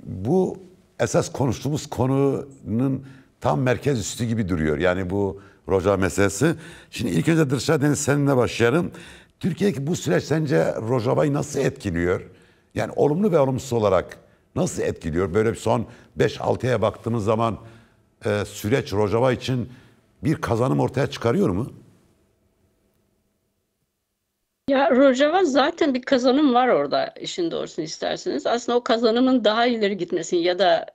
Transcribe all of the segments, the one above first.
bu esas konuştuğumuz konunun tam merkez üstü gibi duruyor. Yani bu Rojava meselesi. Şimdi ilk önce Dilşad Deniz seninle başlayalım. Türkiye'deki bu süreç sence Rojava'yı nasıl etkiliyor? Yani olumlu ve olumsuz olarak nasıl etkiliyor? Böyle bir son 5-6'ya baktığımız zaman süreç Rojava için bir kazanım ortaya çıkarıyor mu? Ya Rojava zaten bir kazanım var orada işin doğrusunu isterseniz. Aslında o kazanımın daha ileri gitmesini ya da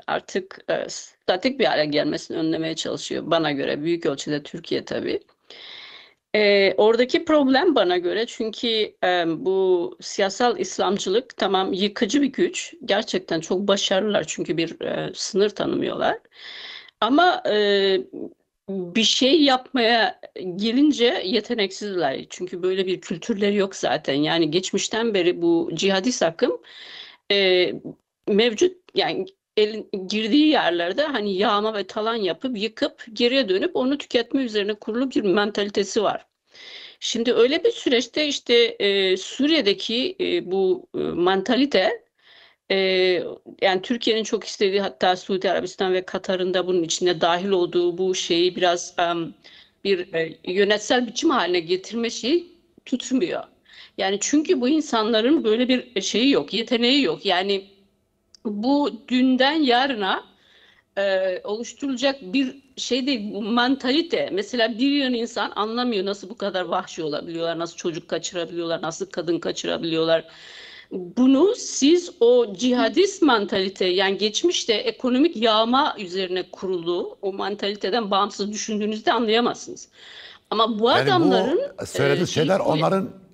artık statik bir hale gelmesini önlemeye çalışıyor bana göre. Büyük ölçüde Türkiye tabii. Oradaki problem bana göre çünkü bu siyasal İslamcılık tamam yıkıcı bir güç. Gerçekten çok başarılılar çünkü bir sınır tanımıyorlar. Ama bir şey yapmaya gelince yeteneksizler. Çünkü böyle bir kültürleri yok zaten. Yani geçmişten beri bu cihadist akım e, mevcut yani girdiği yerlerde hani yağma ve talan yapıp yıkıp geriye dönüp onu tüketme üzerine kurulu bir mentalitesi var. Şimdi öyle bir süreçte işte Suriye'deki bu mentalite e, yani Türkiye'nin çok istediği hatta Suudi Arabistan ve Katar'ın da bunun içine dahil olduğu bu şeyi biraz bir yönetsel biçim haline getirme şeyi tutmuyor. Yani çünkü bu insanların böyle bir şeyi yok, yeteneği yok. Yani bu dünden yarına oluşturulacak bir şey değil, bu mantalite. Mesela bir yön insan anlamıyor nasıl bu kadar vahşi olabiliyorlar, nasıl çocuk kaçırabiliyorlar, nasıl kadın kaçırabiliyorlar. Bunu siz o cihadist mantalite yani geçmişte ekonomik yağma üzerine kurulu o mantaliteden bağımsız düşündüğünüzde anlayamazsınız. Ama bu Yani bu adamların söylediğiniz şeyler bu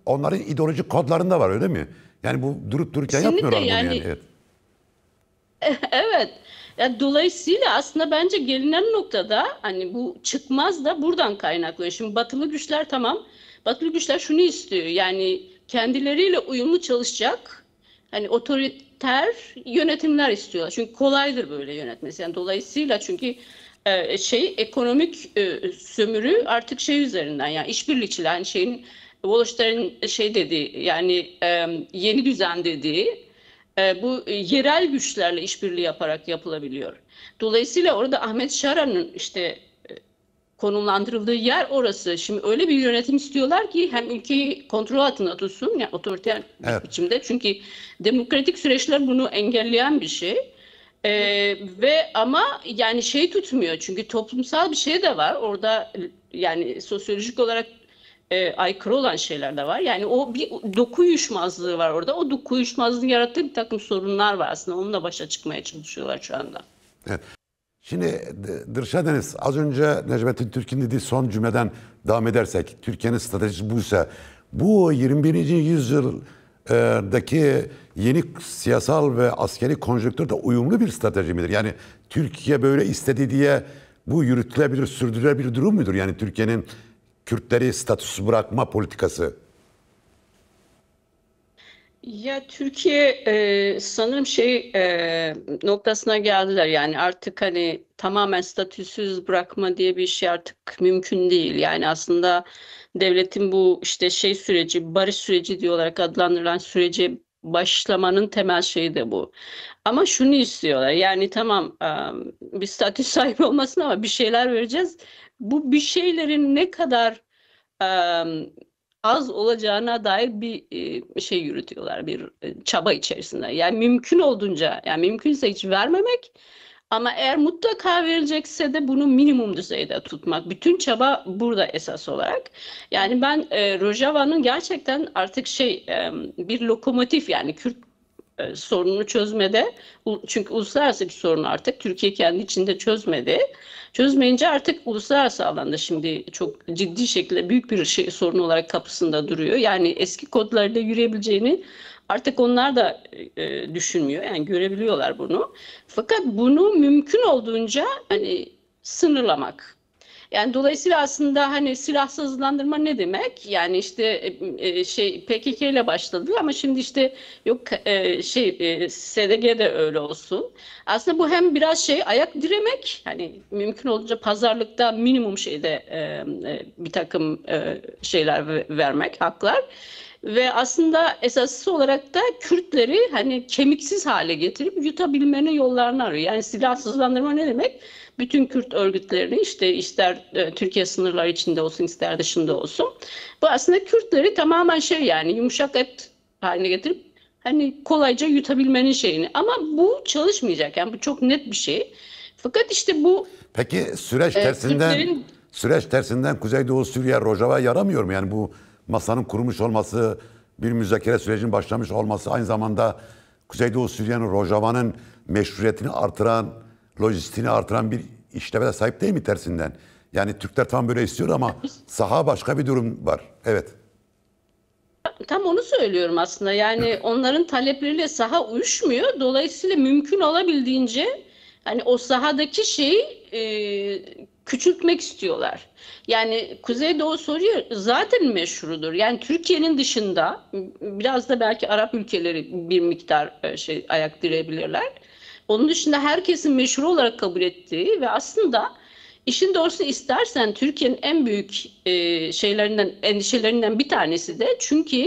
onların ideolojik kodlarında var öyle mi? Yani bu durup dururken kesinlikle yapmıyorlar bunu yani. yani Evet. evet. Ya dolayısıyla aslında bence gelinen noktada hani bu çıkmaz da buradan kaynaklanıyor. Şimdi batılı güçler tamam. Batılı güçler şunu istiyor. Yani kendileriyle uyumlu çalışacak hani otoriter yönetimler istiyorlar. Çünkü kolaydır böyle yönetmesi. Yani dolayısıyla çünkü şey ekonomik sömürü artık şey üzerinden yani işbirlikçiler yani şeyin Wallerstein'in şey dediği yani yeni düzen dediği bu yerel güçlerle işbirliği yaparak yapılabiliyor. Dolayısıyla orada Ahmet Şara'nın işte konumlandırıldığı yer orası. Şimdi öyle bir yönetim istiyorlar ki hem ülkeyi kontrol altında tutsun, yani otoriter bir Evet. biçimde. Çünkü demokratik süreçler bunu engelleyen bir şey. Ve ama yani şey tutmuyor. Çünkü toplumsal bir şey de var. Orada yani sosyolojik olarak aykırı olan şeyler de var. Yani o bir doku uyuşmazlığı var orada. O doku uyuşmazlığı yarattığı bir takım sorunlar var aslında. Onunla başa çıkmaya çalışıyorlar şu anda. Evet. Şimdi Dilşad Deniz az önce Necmettin Türk'ün dediği son cümleden devam edersek Türkiye'nin stratejisi buysa bu 21. yüzyıldaki yeni siyasal ve askeri konjonktürde uyumlu bir strateji midir? Yani Türkiye böyle istedi diye bu yürütülebilir, sürdürülebilir durum mudur? Yani Türkiye'nin Kürtleri statüsü bırakma politikası. Ya Türkiye sanırım şey noktasına geldiler yani artık hani tamamen statüsüz bırakma diye bir şey artık mümkün değil. Yani aslında devletin bu işte şey süreci, barış süreci diye olarak adlandırılan süreci başlamanın temel şeyi de bu. Ama şunu istiyorlar yani tamam bir statü sahibi olmasın ama bir şeyler vereceğiz. Bu bir şeylerin ne kadar az olacağına dair bir şey yürütüyorlar, bir çaba içerisinde. Yani mümkün olduğunca, yani mümkünse hiç vermemek ama eğer mutlaka verilecekse de bunu minimum düzeyde tutmak. Bütün çaba burada esas olarak. Yani ben Rojava'nın gerçekten artık şey bir lokomotif yani Kürt sorununu çözmede çünkü uluslararası bir sorun artık Türkiye kendi içinde çözmedi. Çözmeyince artık uluslararası alanda şimdi çok ciddi şekilde büyük bir şey, sorun olarak kapısında duruyor. Yani eski kodlarla yürüyebileceğini artık onlar da düşünmüyor. Yani görebiliyorlar bunu. Fakat bunu mümkün olduğunca hani sınırlamak. Yani dolayısıyla aslında hani silahsızlandırma ne demek? Yani işte şey PKK ile başladı ama şimdi işte yok SDG de öyle olsun. Aslında bu hem biraz şey ayak diremek hani mümkün olunca pazarlıkta minimum şeyde bir takım şeyler vermek haklar. Ve aslında esaslı olarak da Kürtleri hani kemiksiz hale getirip yutabilmenin yollarını arıyor. Yani silahsızlandırma ne demek? Bütün Kürt örgütlerini işte ister Türkiye sınırları içinde olsun ister dışında olsun. Bu aslında Kürtleri tamamen şey yani yumuşak et haline getirip hani kolayca yutabilmenin şeyini. Ama bu çalışmayacak. Yani bu çok net bir şey. Fakat işte bu Peki Kürtlerin süreç tersinden Kuzeydoğu Suriye Rojava yaramıyor mu? Yani bu masanın kurulmuş olması, bir müzakere sürecinin başlamış olması aynı zamanda Kuzeydoğu Suriye'nin Rojava'nın meşruiyetini artıran, lojistiğini artıran bir işleve de sahip değil mi tersinden? Yani Türkler tam böyle istiyor ama saha başka bir durum var. Evet. tam onu söylüyorum aslında. Yani onların talepleriyle saha uyuşmuyor. Dolayısıyla mümkün olabildiğince hani o sahadaki şeyi küçültmek istiyorlar. Yani Kuzeydoğu Suriye zaten meşrudur. Yani Türkiye'nin dışında biraz da belki Arap ülkeleri bir miktar şey ayak direbilirler. Onun dışında herkesin meşru olarak kabul ettiği ve aslında işin doğrusu istersen Türkiye'nin en büyük şeylerinden, endişelerinden bir tanesi de çünkü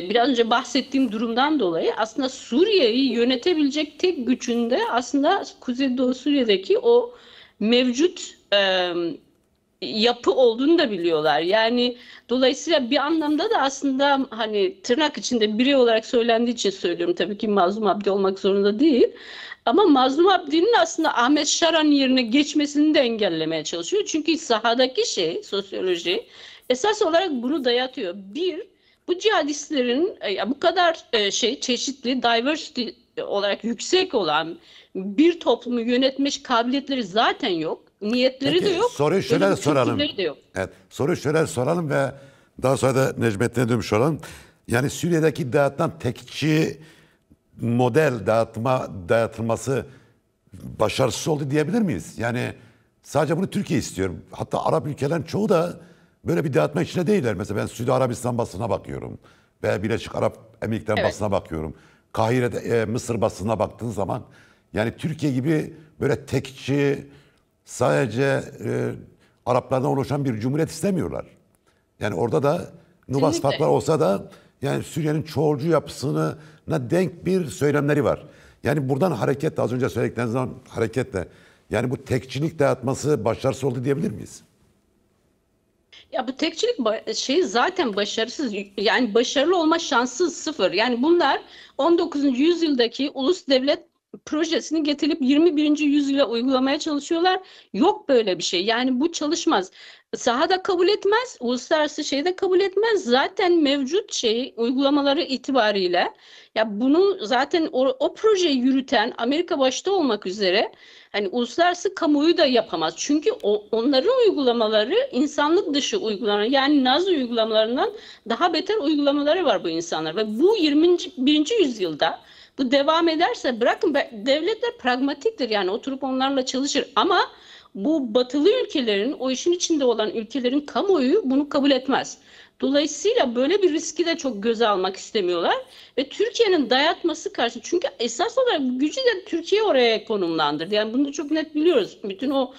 biraz önce bahsettiğim durumdan dolayı aslında Suriye'yi yönetebilecek tek gücünde aslında Kuzeydoğu Suriye'deki o mevcut yapı olduğunu da biliyorlar. Yani dolayısıyla bir anlamda da aslında hani tırnak içinde birey olarak söylendiği için söylüyorum. Tabii ki Mazlum Abdi olmak zorunda değil. Ama Mazlum Abdi'nin aslında Ahmet Şaran yerine geçmesini de engellemeye çalışıyor. Çünkü sahadaki şey, sosyoloji esas olarak bunu dayatıyor. Bir, bu cihadistlerin bu kadar çeşitli, diversity olarak yüksek olan bir toplumu yönetme kabiliyetleri zaten yok. Niyetleri de Peki yok. soruyu Böyle şöyle bir soralım. kültürleri de yok. Evet, soruyu şöyle soralım ve daha sonra da Necmettin'e dönmüş olalım. Yani Suriye'deki dağıtılan tekçi model dayatılması başarısız oldu diyebilir miyiz? Yani sadece bunu Türkiye istiyor. Hatta Arap ülkelerin çoğu da böyle bir dağıtma içinde değiller. Mesela ben Suudi Arabistan basına bakıyorum. Ve Birleşik Arap Emirlikleri Evet. basına bakıyorum. Kahire'de Mısır basına baktığın zaman yani Türkiye gibi böyle tekçi sadece Araplardan oluşan bir cumhuriyet istemiyorlar. Yani orada da nüfus Kesinlikle. farklar olsa da yani Suriye'nin çoğulcu yapısına denk bir söylemleri var. Yani buradan hareketle az önce söylediklerinizden hareketle yani bu tekçilik dağıtması başarısız oldu diyebilir miyiz? Ya bu tekçilik şey zaten başarısız. Yani başarılı olma şansı sıfır. Yani bunlar 19. yüzyıldaki ulus devlet projesini getirip 21. yüzyıla uygulamaya çalışıyorlar. Yok böyle bir şey. Yani bu çalışmaz. Sahada kabul etmez, uluslararası şeyde kabul etmez. Zaten mevcut şey uygulamaları itibariyle ya bunu zaten o projeyi yürüten Amerika başta olmak üzere hani uluslararası kamuoyu da yapamaz. Çünkü onların uygulamaları insanlık dışı uygulamalar. Yani Nazi uygulamalarından daha beter uygulamaları var bu insanlar. Ve bu 21. yüzyılda bu devam ederse bırakın devletler pragmatiktir. Yani oturup onlarla çalışır. Ama bu batılı ülkelerin, o işin içinde olan ülkelerin kamuoyu bunu kabul etmez. Dolayısıyla böyle bir riski de çok göze almak istemiyorlar ve Türkiye'nin dayatması karşı çünkü esas olarak bu gücü de Türkiye oraya konumlandırdı. Yani bunu çok net biliyoruz. Bütün o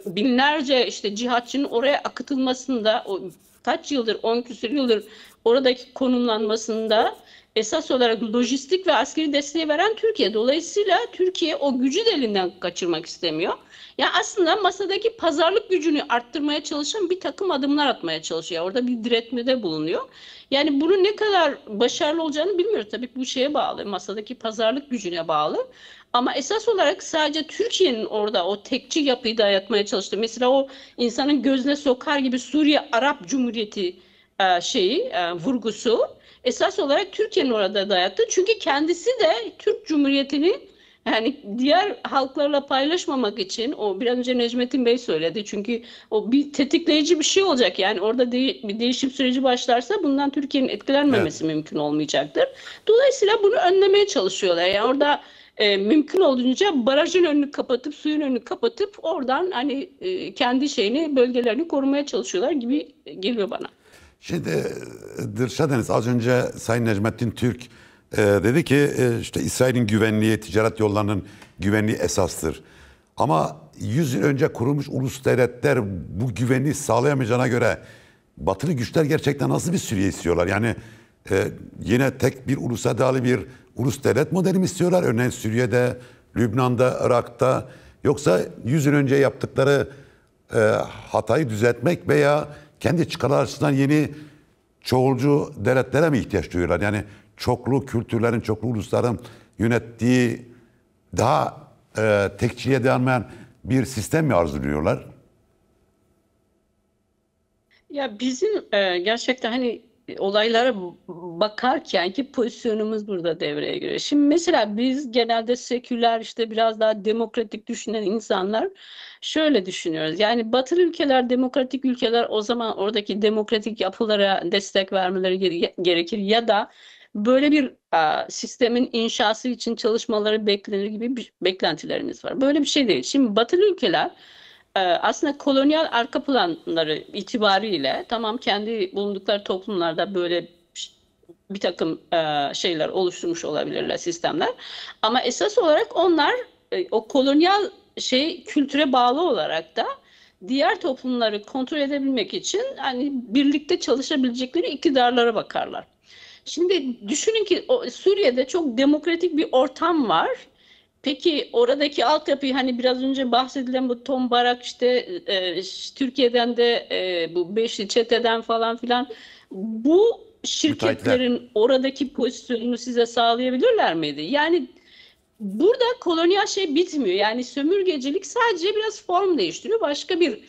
binlerce işte cihatçının oraya akıtılmasında o kaç yıldır 10 küsur yıldır oradaki konumlanmasında esas olarak lojistik ve askeri desteği veren Türkiye. Dolayısıyla Türkiye o gücü de elinden kaçırmak istemiyor. Ya aslında masadaki pazarlık gücünü arttırmaya çalışan bir takım adımlar atmaya çalışıyor. Orada bir diretmede bulunuyor. Yani bunu ne kadar başarılı olacağını bilmiyoruz. Tabii bu şeye bağlı, masadaki pazarlık gücüne bağlı. Ama esas olarak sadece Türkiye'nin orada o tekçi yapıyı dayatmaya çalıştı. Mesela o insanın gözüne sokar gibi Suriye Arap Cumhuriyeti vurgusu esas olarak Türkiye'nin orada dayattı. Çünkü kendisi de Türk Cumhuriyeti'ni yani diğer halklarla paylaşmamak için o biraz önce Necmettin Bey söyledi. Çünkü o bir tetikleyici bir şey olacak. Yani orada bir değişim süreci başlarsa bundan Türkiye'nin Evet. etkilenmemesi mümkün olmayacaktır. Dolayısıyla bunu önlemeye çalışıyorlar. Yani orada mümkün olduğunca barajın önünü kapatıp suyun önünü kapatıp oradan hani kendi şeyini bölgelerini korumaya çalışıyorlar gibi geliyor bana. Şimdi Dilşah Deniz az önce Sayın Necmettin Türk dedi ki işte İsrail'in güvenliği, ticaret yollarının güvenliği esastır. Ama 100 yıl önce kurulmuş ulus devletler bu güvenliği sağlayamayacağına göre batılı güçler gerçekten nasıl bir Suriye istiyorlar? Yani yine tek bir ulusa dayalı bir ulus devlet modeli mi istiyorlar? Örneğin Suriye'de, Lübnan'da, Irak'ta, yoksa 100 yıl önce yaptıkları hatayı düzeltmek veya kendi çıkarları açısından yeni çoğulcu devletlere mi ihtiyaç duyuyorlar? Yani çoklu kültürlerin, çoklu ulusların yönettiği daha tekçiliğe dayanmayan bir sistem mi arzuluyorlar? Ya bizim gerçekten hani olaylara bakarken ki pozisyonumuz burada devreye giriyor. Şimdi mesela biz genelde seküler işte biraz daha demokratik düşünen insanlar şöyle düşünüyoruz. Yani batılı ülkeler, demokratik ülkeler o zaman oradaki demokratik yapılara destek vermeleri gerekir ya da böyle bir sistemin inşası için çalışmaları beklenir gibi bir beklentilerimiz var. Böyle bir şey değil. Şimdi batılı ülkeler aslında kolonyal arka planları itibariyle tamam kendi bulundukları toplumlarda böyle bir takım şeyler oluşturmuş olabilirler sistemler ama esas olarak onlar o kolonyal kültüre bağlı olarak da diğer toplumları kontrol edebilmek için hani birlikte çalışabilecekleri iktidarlara bakarlar. Şimdi düşünün ki Suriye'de çok demokratik bir ortam var. Peki oradaki altyapıyı hani biraz önce bahsedilen bu Tom Barak işte Türkiye'den de bu Beşli Çete'den falan filan bu Müteahhitler. şirketlerin oradaki pozisyonunu size sağlayabilirler miydi? Yani burada kolonyal şey bitmiyor. Yani sömürgecilik sadece biraz form değiştiriyor. Başka bir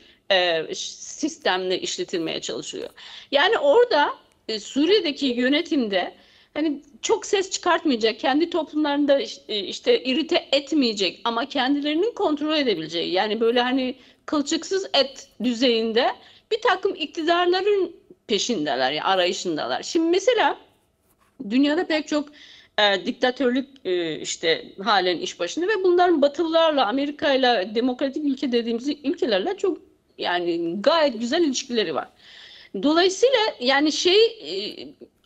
sistemle işletilmeye çalışıyor. Yani orada Suriye'deki yönetimde hani çok ses çıkartmayacak, kendi toplumlarında işte irite etmeyecek ama kendilerinin kontrol edebileceği yani böyle hani kılçıksız et düzeyinde bir takım iktidarların peşindeler, yani arayışındalar. Şimdi mesela dünyada pek çok diktatörlük işte halen iş başında ve bunların Batılılarla, Amerika'yla, demokratik ülke dediğimiz ülkelerle çok yani gayet güzel ilişkileri var. Dolayısıyla yani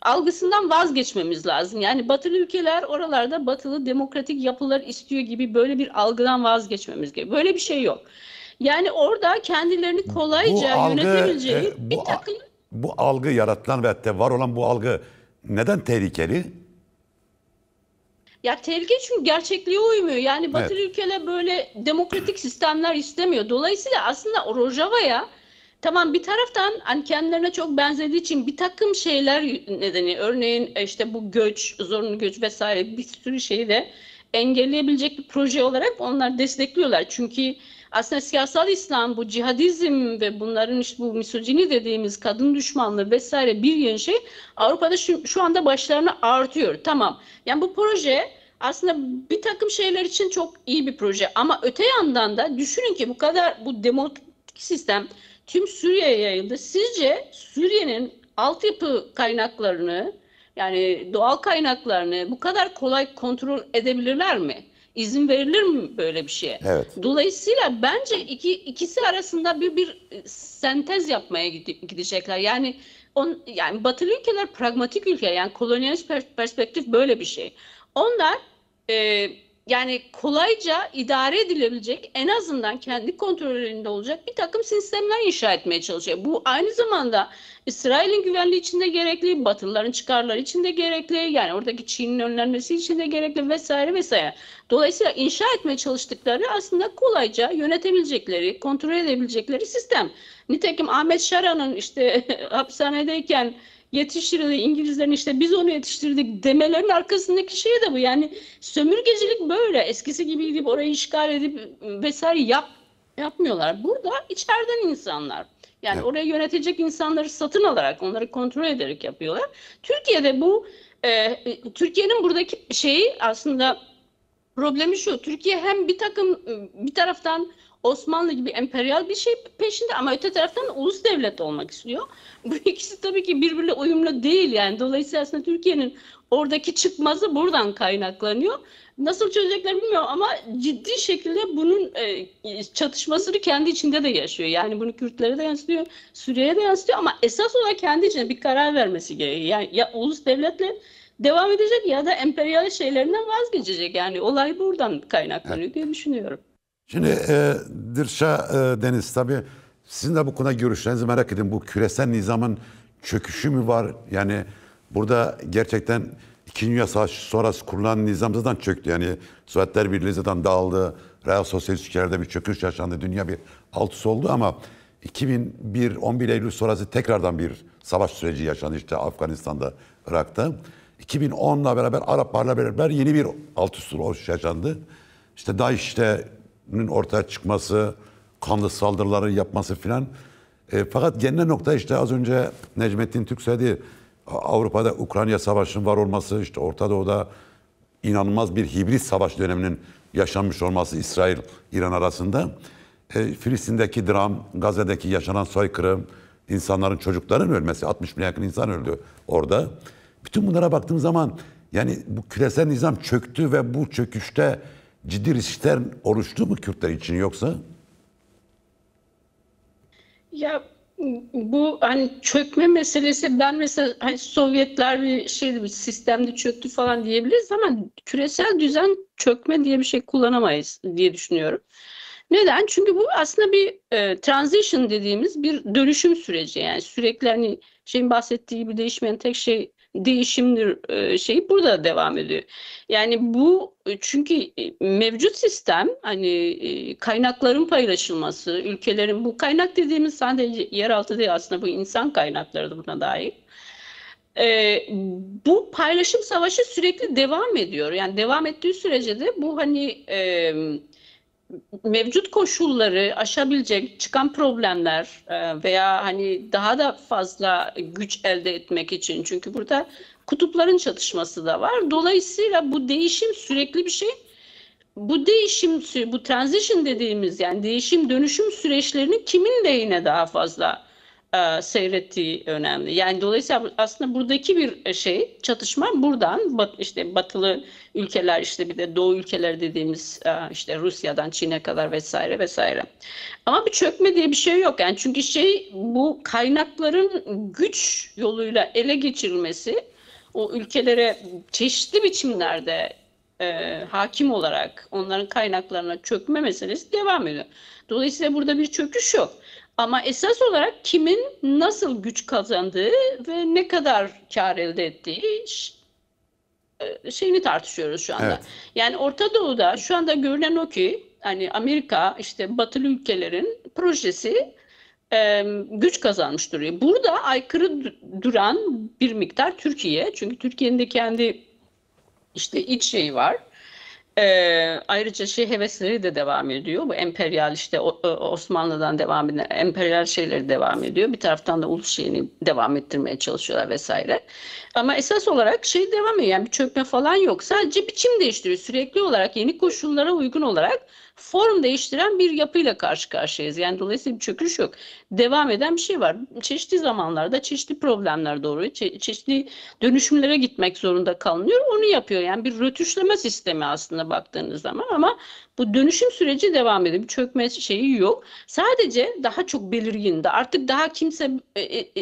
algısından vazgeçmemiz lazım. Yani batılı ülkeler oralarda batılı demokratik yapılar istiyor gibi böyle bir algıdan vazgeçmemiz gerekiyor. Böyle bir şey yok. Yani orada kendilerini Bu kolayca algı, yönetebileceği bir takım bu algı yaratılan ve hatta var olan bu algı neden tehlikeli? ya tehlike çünkü gerçekliğe uymuyor. Yani Evet. batılı ülkeler böyle demokratik sistemler istemiyor. Dolayısıyla aslında o Rojava'ya tamam bir taraftan hani kendilerine çok benzediği için bir takım şeyler nedeni örneğin işte bu göç, zorunlu göç vesaire bir sürü şeyi de engelleyebilecek bir proje olarak onlar destekliyorlar. Çünkü aslında siyasal İslam bu cihadizm ve bunların işte bu misojini dediğimiz kadın düşmanlığı vesaire bir yığın şey Avrupa'da şu anda başlarına artıyor. Tamam. Yani bu proje aslında bir takım şeyler için çok iyi bir proje ama öte yandan da düşünün ki bu kadar bu demokratik sistem tüm Suriye'ye yayıldı. Sizce Suriye'nin altyapı kaynaklarını yani doğal kaynaklarını bu kadar kolay kontrol edebilirler mi? İzin verilir mi böyle bir şeye? Evet. Dolayısıyla bence ikisi arasında bir sentez yapmaya gidecekler. Yani batılı ülkeler pragmatik ülkeler. Yani kolonyalist perspektif böyle bir şey. Onlar e, yani kolayca idare edilebilecek en azından kendi kontrollerinde olacak bir takım sistemler inşa etmeye çalışıyor. Bu aynı zamanda İsrail'in güvenliği için de gerekli, Batılıların çıkarları için de gerekli, yani oradaki Çin'in önlenmesi için de gerekli vesaire vesaire. Dolayısıyla inşa etmeye çalıştıkları aslında kolayca yönetebilecekleri, kontrol edebilecekleri sistem. Nitekim Ahmet Şara'nın işte hapishanedeyken yetiştirildi. İngilizlerin işte biz onu yetiştirdik demelerin arkasındaki şey de bu. Yani sömürgecilik böyle. Eskisi gibi gidip orayı işgal edip vesaire yapmıyorlar. Burada içeriden insanlar. Yani Evet. orayı yönetecek insanları satın alarak, onları kontrol ederek yapıyorlar. Türkiye'de Türkiye'nin buradaki şeyi aslında problemi şu. Türkiye hem bir taraftan Osmanlı gibi emperyal bir şey peşinde ama öte taraftan ulus devlet olmak istiyor. Bu ikisi tabii ki birbiriyle uyumlu değil yani. Dolayısıyla aslında Türkiye'nin oradaki çıkmazı buradan kaynaklanıyor. Nasıl çözecekler bilmiyorum ama ciddi şekilde bunun çatışmasını kendi içinde de yaşıyor. Yani bunu Kürtlere de yansıtıyor, Suriye'ye de yansıtıyor ama esas olarak kendi içinde bir karar vermesi gerekiyor. Yani ya ulus devletle devam edecek ya da emperyal şeylerinden vazgeçecek. Yani olay buradan Evet. kaynaklanıyor diye düşünüyorum. Şimdi Dirşa Deniz, tabii Sizin de bu konuda görüşlerinizi merak ediyorum. Bu küresel nizamın çöküşü mü var? Yani burada gerçekten İkinci Dünya Savaşı sonrası kurulan nizam zaten çöktü. Yani Sovyetler Birliği zaten dağıldı. Real sosyalist ülkelerde bir çöküş yaşandı. Dünya bir alt üst oldu ama 2001, 11 Eylül sonrası tekrardan bir savaş süreci yaşandı işte Afganistan'da, Irak'ta. 2010'la beraber Araplarla beraber yeni bir alt üst oluş yaşandı. İşte DAEŞ'in ortaya çıkması, kanlı saldırıları yapması filan. Fakat gelinen nokta işte az önce Necmettin Türk söyledi. Avrupa'da Ukrayna Savaşı'nın var olması, işte Orta Doğu'da inanılmaz bir hibrit savaş döneminin yaşanmış olması İsrail-İran arasında. Filistin'deki dram, Gazze'deki yaşanan soykırım, insanların, çocukların ölmesi, 60 bin yakın insan öldü orada. Bütün bunlara baktığım zaman yani bu küresel nizam çöktü ve bu çöküşte ciddi riskler oluştu mu Kürtler için yoksa? Ya bu hani çökme meselesi, ben mesela hani Sovyetler bir sistemde çöktü falan diyebiliriz ama küresel düzen çökme diye bir şey kullanamayız diye düşünüyorum. Neden? Çünkü bu aslında bir transition dediğimiz bir dönüşüm süreci. Yani sürekli hani şeyin bahsettiği gibi değişmeyen tek şey değişimdir şey burada devam ediyor. Yani bu çünkü mevcut sistem hani kaynakların paylaşılması, ülkelerin bu kaynak dediğimiz sadece yeraltı değil aslında bu insan kaynakları da buna dahil. Bu paylaşım savaşı sürekli devam ediyor. Yani devam ettiği sürece de bu hani mevcut koşulları aşabilecek çıkan problemler veya hani daha da fazla güç elde etmek için çünkü burada kutupların çatışması da var. Dolayısıyla bu değişim sürekli bir şey. Bu değişim, bu transition dediğimiz yani değişim dönüşüm süreçlerinin kimin lehine daha fazla seyrettiği önemli. Yani dolayısıyla aslında buradaki bir çatışma buradan işte batılı ülkeler işte bir de doğu ülkeler dediğimiz işte Rusya'dan Çin'e kadar vesaire vesaire. Ama bir çökme diye bir şey yok. Yani çünkü bu kaynakların güç yoluyla ele geçirilmesi o ülkelere çeşitli biçimlerde hakim olarak onların kaynaklarına çökme meselesi devam ediyor. Dolayısıyla burada bir çöküş yok. Ama esas olarak kimin nasıl güç kazandığı ve ne kadar kar elde ettiği şeyini tartışıyoruz şu anda. Evet. Yani Orta Doğu'da şu anda görünen o ki hani Amerika işte batılı ülkelerin projesi güç kazanmış duruyor. Burada aykırı duran bir miktar Türkiye. Çünkü Türkiye'nin de kendi işte iç şeyi var. Ayrıca hevesleri de devam ediyor. Bu emperyal işte Osmanlı'dan devam eden emperyal şeyleri devam ediyor. Bir taraftan da ulus şeyini devam ettirmeye çalışıyorlar vesaire. Ama esas olarak devam ediyor. Yani bir çökme falan yok. Sadece biçim değiştiriyor. Sürekli olarak yeni koşullara uygun olarak form değiştiren bir yapıyla karşı karşıyayız. Yani dolayısıyla bir çöküş yok. Devam eden bir şey var. Çeşitli zamanlarda çeşitli problemler doğuruyor. Çeşitli dönüşümlere gitmek zorunda kalınıyor. Onu yapıyor. Yani bir rötuşlama sistemi aslında baktığınız zaman ama bu dönüşüm süreci devam ediyor. Bir çökme şeyi yok. Sadece daha çok belirgin de artık daha kimse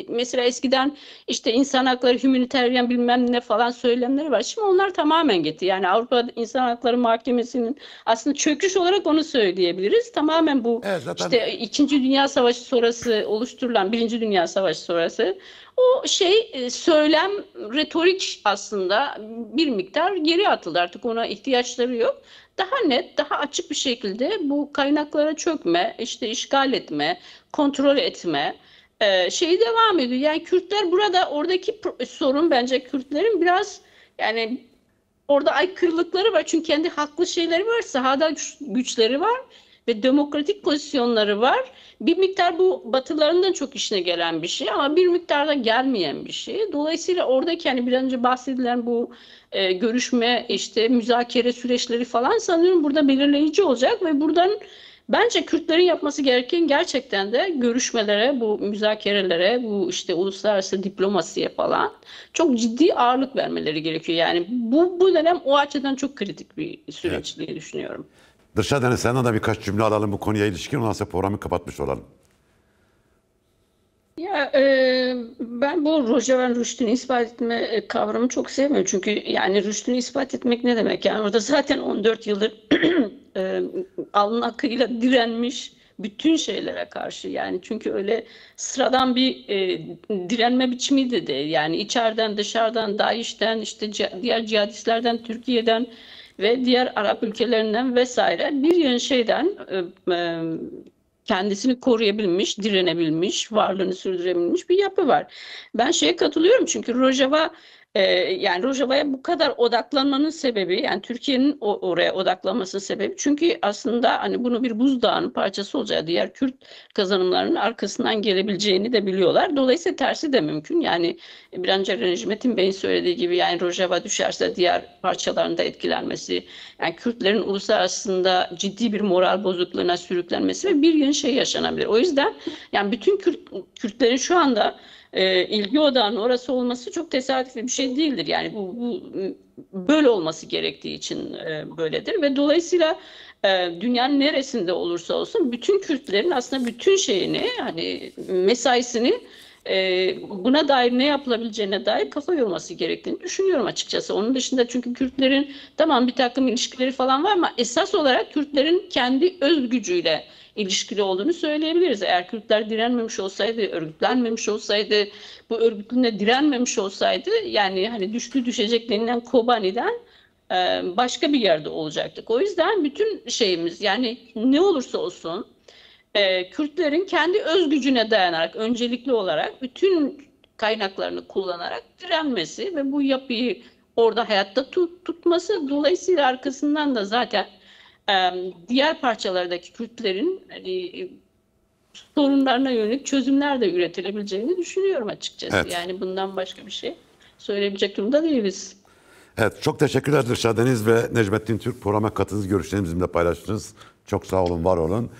mesela eskiden işte insan hakları, hümaniteryen bilmem ne falan söylemleri var. Şimdi onlar tamamen gitti. Yani Avrupa İnsan Hakları Mahkemesi'nin aslında çöküş olarak onu söyleyebiliriz. Tamamen bu Evet zaten işte İkinci Dünya Savaşı sonrası oluşturulan Birinci Dünya Savaşı sonrası o söylem, retorik aslında bir miktar geri atıldı. Artık ona ihtiyaçları yok. Daha net, daha açık bir şekilde bu kaynaklara çökme, işte işgal etme, kontrol etme devam ediyor. Yani Kürtler burada oradaki sorun bence Kürtlerin biraz yani orada aykırılıkları var. Çünkü kendi haklı şeyleri var, sahada güçleri var ve demokratik pozisyonları var. Bir miktar bu Batıların da çok işine gelen bir şey ama bir miktarda gelmeyen bir şey. Dolayısıyla oradaki hani bir önce bahsedilen bu görüşme işte müzakere süreçleri falan sanıyorum burada belirleyici olacak ve buradan bence Kürtlerin yapması gereken gerçekten de görüşmelere, bu müzakerelere, bu işte uluslararası diplomasiye falan çok ciddi ağırlık vermeleri gerekiyor. Yani bu dönem o açıdan çok kritik bir evet. süreç diye düşünüyorum. Dışarı Deniz senden de birkaç cümle alalım bu konuya ilişkin. Ondan sonra programı kapatmış olalım. Ya ben bu Rojava rüştünü ispat etme kavramı çok sevmiyorum. Çünkü yani rüştünü ispat etmek ne demek? Yani orada zaten 14 yıldır alnı akıyla direnmiş, bütün şeylere karşı, yani çünkü öyle sıradan bir direnme biçimi de değil. Yani içeriden, dışarıdan, DAEŞ'ten, işte diğer cihadistlerden, Türkiye'den ve diğer Arap ülkelerinden vesaire bir yığın şeyden kendisini koruyabilmiş, direnebilmiş, varlığını sürdürebilmiş bir yapı var. Ben şeye katılıyorum, çünkü Rojava, yani Rojava'ya bu kadar odaklanmanın sebebi, yani Türkiye'nin oraya odaklanmasının sebebi, çünkü aslında hani bunu bir buzdağının parçası olacağı, diğer Kürt kazanımlarının arkasından gelebileceğini de biliyorlar. Dolayısıyla tersi de mümkün. Yani bir an önce Necmettin Bey'in söylediği gibi, yani Rojava düşerse diğer parçalarında etkilenmesi, yani Kürtlerin uluslararasında ciddi bir moral bozukluğuna sürüklenmesi ve bir gün şey yaşanabilir. O yüzden yani bütün Kürtlerin şu anda ilgi odağının orası olması çok tesadüfi bir şey değildir. Yani bu böyle olması gerektiği için böyledir ve dolayısıyla dünyanın neresinde olursa olsun bütün Kürtlerin aslında bütün şeyini, hani mesaisini buna dair ne yapılabileceğine dair kafa yorması gerektiğini düşünüyorum açıkçası. Onun dışında, çünkü Kürtlerin tamam bir takım ilişkileri falan var ama esas olarak Kürtlerin kendi öz gücüyle ilişkili olduğunu söyleyebiliriz. Eğer Kürtler direnmemiş olsaydı, örgütlenmemiş olsaydı, bu örgütlüğüne direnmemiş olsaydı, yani hani düştü düşecek denilen Kobani'den başka bir yerde olacaktık. O yüzden bütün şeyimiz, yani ne olursa olsun Kürtlerin kendi öz gücüne dayanarak, öncelikli olarak bütün kaynaklarını kullanarak direnmesi ve bu yapıyı orada hayatta tutması, dolayısıyla arkasından da zaten diğer parçalardaki Kürtlerin hani, sorunlarına yönelik çözümler de üretilebileceğini düşünüyorum açıkçası. Evet. Yani bundan başka bir şey söyleyebilecek durumda değiliz. Evet, çok teşekkürler Dilşah Deniz ve Necmettin Türk, programa katıldınız, görüşlerinizi bizimle paylaştınız. Çok sağ olun, var olun.